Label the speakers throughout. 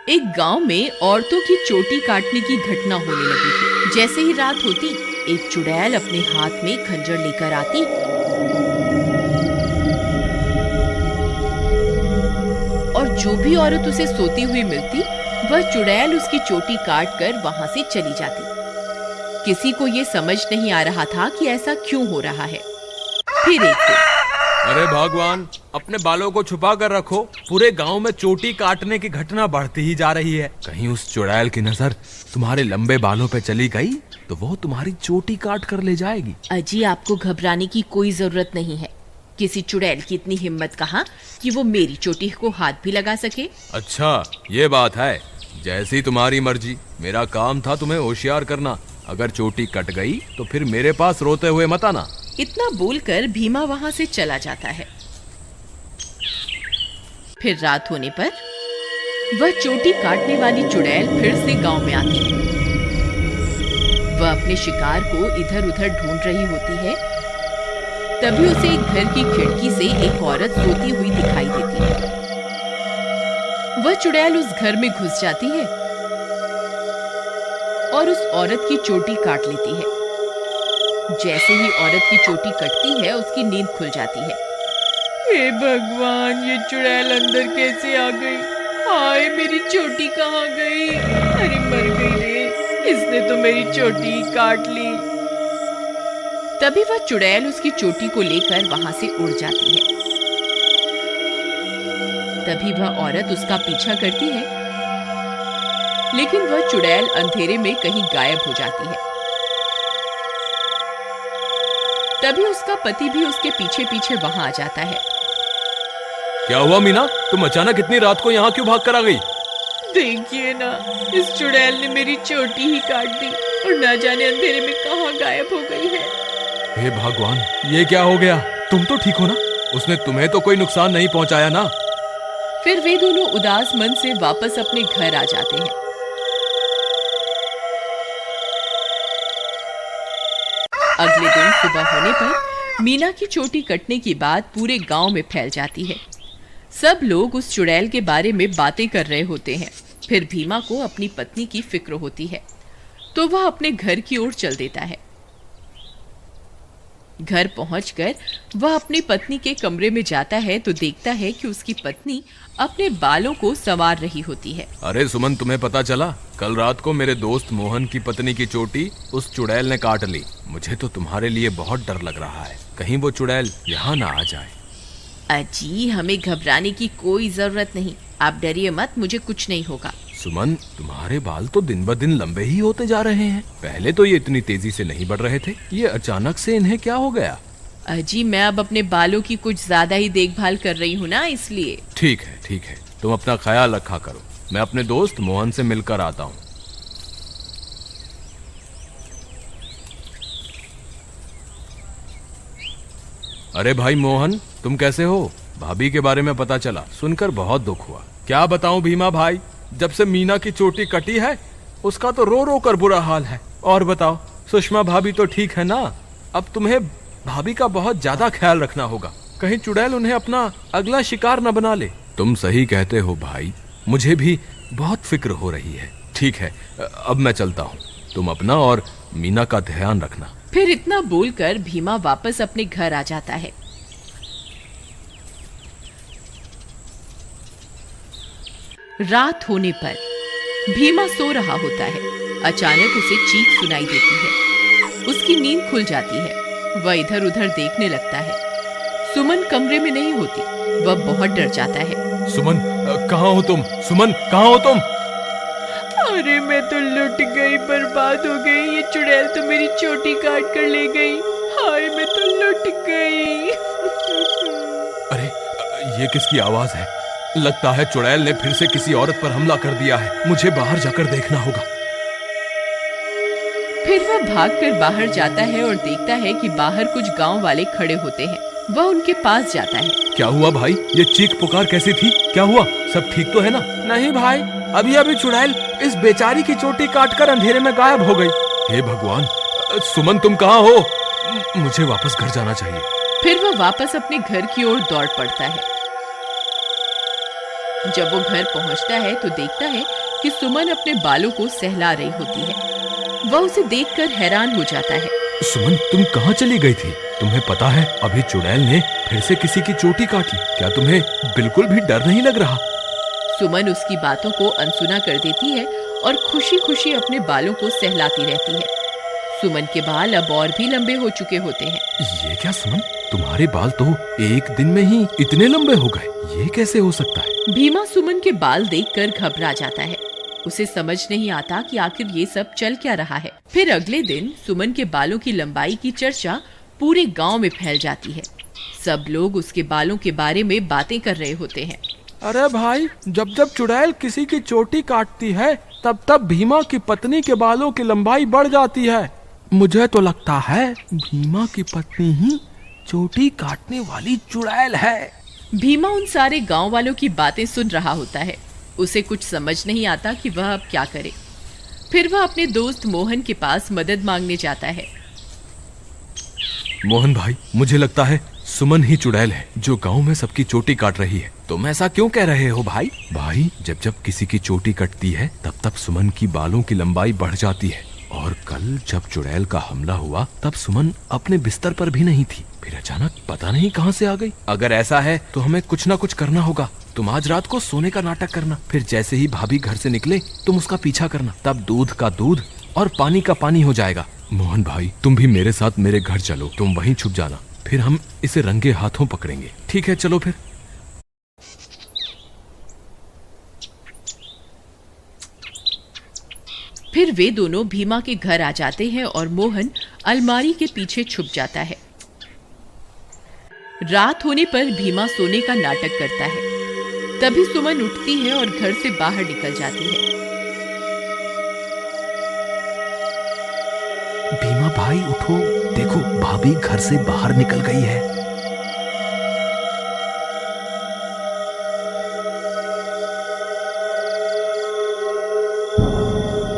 Speaker 1: एक गांव में औरतों की चोटी काटने की घटना होने लगी थी। जैसे ही रात होती, एक चुड़ैल अपने हाथ में खंजर लेकर आती और जो भी औरत उसे सोती हुई मिलती, वह चुड़ैल उसकी चोटी काट कर वहां से चली जाती। किसी को ये समझ नहीं आ रहा था कि ऐसा क्यों हो रहा है। फिर एक दिन,
Speaker 2: अरे भगवान, अपने बालों को छुपा कर रखो। पूरे गांव में चोटी काटने की घटना बढ़ती ही जा रही है। कहीं उस चुड़ैल की नजर तुम्हारे लंबे बालों पे चली गई तो वो तुम्हारी चोटी काट कर ले जाएगी।
Speaker 1: अजी, आपको घबराने की कोई जरूरत नहीं है। किसी चुड़ैल की इतनी हिम्मत कहाँ कि वो मेरी चोटी को हाथ भी लगा सके।
Speaker 2: अच्छा, ये बात है। जैसी तुम्हारी मर्जी। मेरा काम था तुम्हें होशियार करना। अगर चोटी कट गई तो फिर मेरे पास रोते हुए मत आना।
Speaker 1: इतना बोलकर भीमा वहां से चला जाता है। फिर रात होने पर वह चोटी काटने वाली चुड़ैल फिर से गांव में आती है। वह अपने शिकार को इधर उधर ढूंढ रही होती है। तभी उसे एक घर की खिड़की से एक औरत सोती हुई दिखाई देती है। वह चुड़ैल उस घर में घुस जाती है और उस औरत की चोटी काट लेती है। जैसे ही औरत की चोटी कटती है, उसकी नींद खुल जाती है। हे भगवान, ये चुड़ैल अंदर कैसे आ गई? हाय, मेरी चोटी कहाँ गई? अरे मर गई रे, इसने तो मेरी चोटी काट ली। तभी वह चुड़ैल उसकी चोटी को लेकर वहां से उड़ जाती है। तभी वह औरत उसका पीछा करती है, लेकिन वह चुड़ैल अंधेरे में कहीं गायब हो जाती है। तभी उसका पति भी उसके पीछे पीछे वहां आ जाता है।
Speaker 2: क्या हुआ मीना, तुम अचानक इतनी रात को यहाँ क्यों भाग कर आ गई?
Speaker 1: देखिए ना, इस चुड़ैल ने मेरी चोटी ही काट दी और न जाने अंधेरे में कहाँ गायब हो गई है।
Speaker 2: हे भगवान, ये क्या हो गया? तुम तो ठीक हो ना? उसने तुम्हें तो कोई नुकसान नहीं पहुंचाया ना?
Speaker 1: फिर वे दोनों उदास मन से वापस अपने घर आ जाते हैं। अगले दिन सुबह होने पर मीना की चोटी कटने की बात पूरे गांव में फैल जाती है। सब लोग उस चुड़ैल के बारे में बातें कर रहे होते हैं। फिर भीमा को अपनी पत्नी की फिक्र होती है, तो वह अपने घर की ओर चल देता है। घर पहुंचकर वह अपनी पत्नी के कमरे में जाता है तो देखता है कि उसकी पत्नी अपने बालों को संवार रही होती है।
Speaker 2: अरे सुमन, तुम्हें पता चला? कल रात को मेरे दोस्त मोहन की पत्नी की चोटी उस चुड़ैल ने काट ली। मुझे तो तुम्हारे लिए बहुत डर लग रहा है। कहीं वो चुड़ैल यहाँ ना आ जाए।
Speaker 1: अजी, हमें घबराने की कोई जरूरत नहीं। आप डरिए मत, मुझे कुछ नहीं होगा।
Speaker 2: सुमन, तुम्हारे बाल तो दिन ब दिन लंबे ही होते जा रहे हैं। पहले तो ये इतनी तेजी से नहीं बढ़ रहे थे। ये अचानक से इन्हें क्या हो गया?
Speaker 1: अजी, मैं अब अपने बालों की कुछ ज्यादा ही देखभाल कर रही हूँ ना, इसलिए।
Speaker 2: ठीक है, ठीक है, तुम अपना ख्याल रखा करो। मैं अपने दोस्त मोहन से मिलकर आता हूँ। अरे भाई मोहन, तुम कैसे हो? भाभी के बारे में पता चला, सुनकर बहुत दुख हुआ। क्या बताऊं भीमा भाई, जब से मीना की चोटी कटी है उसका तो रो रो कर बुरा हाल है। और बताओ, सुषमा भाभी तो ठीक है ना? अब तुम्हें भाभी का बहुत ज्यादा ख्याल रखना होगा, कहीं चुड़ैल उन्हें अपना अगला शिकार न बना ले। तुम सही कहते हो भाई, मुझे भी बहुत फिक्र हो रही है। ठीक है, अब मैं चलता हूँ। तुम अपना और मीना का ध्यान रखना।
Speaker 1: फिर इतना बोलकर भीमा वापस अपने घर आ जाता है। रात होने पर भीमा सो रहा होता है। अचानक उसे चीख सुनाई देती है। उसकी नींद खुल जाती है। वह इधर उधर देखने लगता है। सुमन कमरे में नहीं होती। वह बहुत डर जाता है।
Speaker 2: सुमन, कहाँ हो तुम? सुमन, कहाँ हो तुम?
Speaker 1: अरे, मैं तो लुट गई, बर्बाद हो गई। ये चुड़ैल तो मेरी चोटी काट कर ले गई। हाय, मैं तो लुट गई।
Speaker 2: अरे, ये किसकी आवाज है? लगता है चुड़ैल ने फिर से किसी औरत पर हमला कर दिया है। मुझे बाहर जाकर देखना होगा।
Speaker 1: फिर वह भागकर बाहर जाता है और देखता है कि बाहर कुछ गांव वाले खड़े होते हैं। वह उनके पास जाता है।
Speaker 2: क्या हुआ भाई? ये चीख पुकार कैसी थी? क्या हुआ? सब ठीक तो है ना?
Speaker 3: नहीं भाई, अभी अभी चुड़ैल इस बेचारी की चोटी काटकर अंधेरे में गायब हो गई।
Speaker 2: हे भगवान, सुमन तुम कहाँ हो? मुझे वापस घर जाना चाहिए।
Speaker 1: फिर वह वापस अपने घर की ओर दौड़ पड़ता है। जब वो घर पहुंचता है तो देखता है कि सुमन अपने बालों को सहला रही होती है। वह उसे देखकर हैरान हो जाता है।
Speaker 2: सुमन, तुम कहाँ चली गई थी? तुम्हें पता है अभी चुड़ैल ने फिर से किसी की चोटी काट ली। क्या तुम्हें बिल्कुल भी डर नहीं लग रहा?
Speaker 1: सुमन उसकी बातों को अनसुना कर देती है और खुशी खुशी अपने बालों को सहलाती रहती है। सुमन के बाल अब और भी लंबे हो चुके होते हैं।
Speaker 2: ये क्या सुमन, तुम्हारे बाल तो एक दिन में ही इतने लंबे हो गए, ये कैसे हो सकता है?
Speaker 1: भीमा सुमन के बाल देखकर घबरा जाता है। उसे समझ नहीं आता कि आखिर ये सब चल क्या रहा है। फिर अगले दिन सुमन के बालों की लंबाई की चर्चा पूरे गांव में फैल जाती है। सब लोग उसके बालों के बारे में बातें कर रहे होते हैं।
Speaker 3: अरे भाई, जब जब चुड़ैल किसी की चोटी काटती है तब तब भीमा की पत्नी के बालों की लंबाई बढ़ जाती है। मुझे तो लगता है भीमा की पत्नी ही चोटी काटने वाली चुड़ैल है।
Speaker 1: भीमा उन सारे गांव वालों की बातें सुन रहा होता है। उसे कुछ समझ नहीं आता कि वह अब क्या करे। फिर वह अपने दोस्त मोहन के पास मदद मांगने जाता है।
Speaker 2: मोहन भाई, मुझे लगता है सुमन ही चुड़ैल है जो गांव में सबकी चोटी काट रही है। तुम ऐसा क्यों कह रहे हो भाई? भाई, जब जब किसी की चोटी कटती है तब तब सुमन की बालों की लंबाई बढ़ जाती है। और कल जब चुड़ैल का हमला हुआ तब सुमन अपने बिस्तर पर भी नहीं थी, फिर अचानक पता नहीं कहां से आ गई। अगर ऐसा है तो हमें कुछ ना कुछ करना होगा। तुम आज रात को सोने का नाटक करना, फिर जैसे ही भाभी घर से निकले तुम उसका पीछा करना, तब दूध का दूध और पानी का पानी हो जाएगा। मोहन भाई, तुम भी मेरे साथ मेरे घर चलो, तुम वहीं छुप जाना, फिर हम इसे रंगे हाथों पकड़ेंगे। ठीक है, चलो फिर।
Speaker 1: फिर वे दोनों भीमा के घर आ जाते हैं और मोहन अलमारी के पीछे छुप जाता है। रात होने पर भीमा सोने का नाटक करता है। तभी सुमन उठती है और घर से बाहर निकल जाती है।
Speaker 3: भीमा भाई उठो, देखो भाभी घर से बाहर निकल गई है।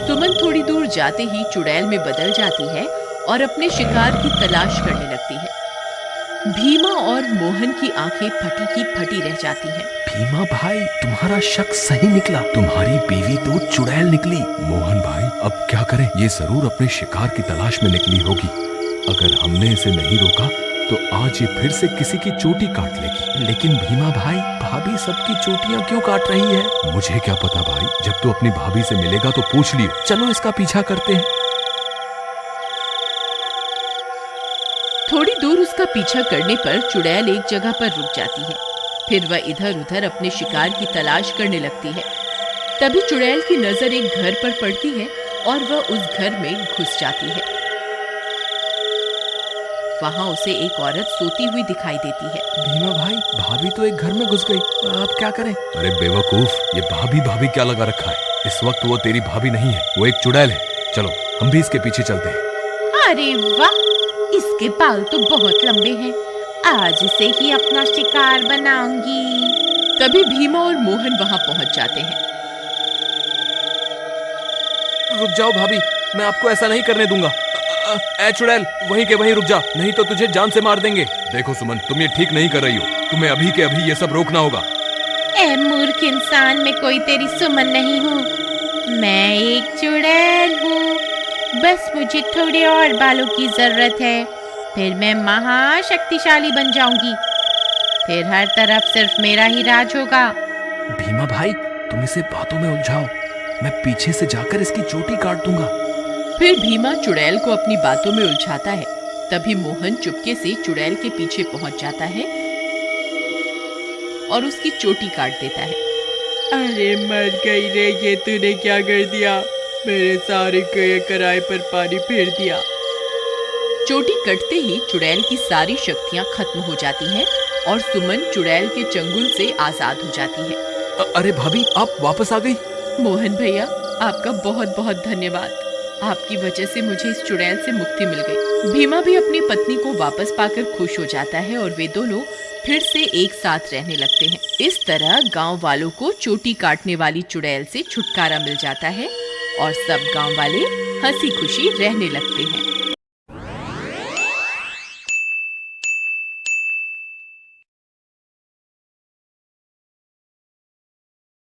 Speaker 1: सुमन थोड़ी दूर जाते ही चुड़ैल में बदल जाती है और अपने शिकार की तलाश करने लगती है। भीमा और मोहन की आंखें फटी की फटी रह जाती हैं।
Speaker 3: भीमा भाई, तुम्हारा शक सही निकला, तुम्हारी बीवी तो चुड़ैल निकली।
Speaker 2: मोहन भाई, अब क्या करें? ये जरूर अपने शिकार की तलाश में निकली होगी। अगर हमने इसे नहीं रोका तो आज ये फिर से किसी की चोटी काट लेगी।
Speaker 3: लेकिन भीमा भाई, भाभी सबकी चोटियां क्यों काट रही है?
Speaker 2: मुझे क्या पता भाई, जब तू अपनी भाभी से मिलेगा तो पूछ लियो।
Speaker 3: चलो इसका पीछा करते हैं।
Speaker 1: थोड़ी दूर उसका पीछा करने पर चुड़ैल एक जगह पर रुक जाती है। फिर वह इधर उधर अपने शिकार की तलाश करने लगती है। तभी चुड़ैल की नजर एक घर पर पड़ती है और वह उस घर में घुस जाती है। वहां उसे एक औरत सोती हुई दिखाई देती है।
Speaker 3: भीमा भाई, भाभी तो एक घर में घुस गई, अब क्या करें?
Speaker 2: अरे बेवकूफ, ये भाभी भाभी क्या लगा रखा है? इस वक्त वो तेरी भाभी नहीं है, वो एक चुड़ैल है। चलो हम भी इसके पीछे चलते हैं।
Speaker 1: अरे वाह, इसके बाल तो बहुत लंबे हैं, आज इसे ही अपना शिकार बनाऊंगी। तभी भीमा और मोहन वहां पहुंच जाते हैं।
Speaker 3: रुक जाओ भाभी, मैं आपको ऐसा नहीं करने दूंगा। ए चुड़ैल, वहीं के वहीं रुक जा, नहीं तो तुझे जान से मार देंगे।
Speaker 2: देखो सुमन, तुम ये ठीक नहीं कर रही हो, तुम्हें अभी के अभी ये सब रोकना होगा।
Speaker 1: ए मूर्ख इंसान, मैं कोई तेरी सुमन नहीं हूँ, मैं एक चुड़ैल हूँ। बस मुझे थोड़े और बालों की जरूरत है, फिर मैं महाशक्तिशाली बन जाऊंगी। फिर हर तरफ सिर्फ मेरा ही राज होगा।
Speaker 3: भीमा भाई, तुम इसे बातों में उलझाओ, मैं पीछे से जाकर इसकी चोटी काट दूंगा।
Speaker 1: फिर भीमा चुड़ैल को अपनी बातों में उलझाता है। तभी मोहन चुपके से चुड़ैल के पीछे पहुंच जाता है और उसकी चोटी काट देता है। अरे मर गई रे, ये तूने क्या कर दिया? मेरे सारे कराए पर पानी फेर दिया। चोटी कटते ही चुड़ैल की सारी शक्तियां खत्म हो जाती हैं और सुमन चुड़ैल के चंगुल से आजाद हो जाती है।
Speaker 3: अरे भाभी, आप वापस आ गई?
Speaker 1: मोहन भैया, आपका बहुत बहुत धन्यवाद। आपकी वजह से मुझे इस चुड़ैल से मुक्ति मिल गई। भीमा भी अपनी पत्नी को वापस पाकर खुश हो जाता है और वे दोनों फिर से एक साथ रहने लगते हैं। इस तरह गांव वालों को चोटी काटने वाली चुड़ैल से छुटकारा मिल जाता है और सब गांव वाले हंसी खुशी रहने लगते हैं।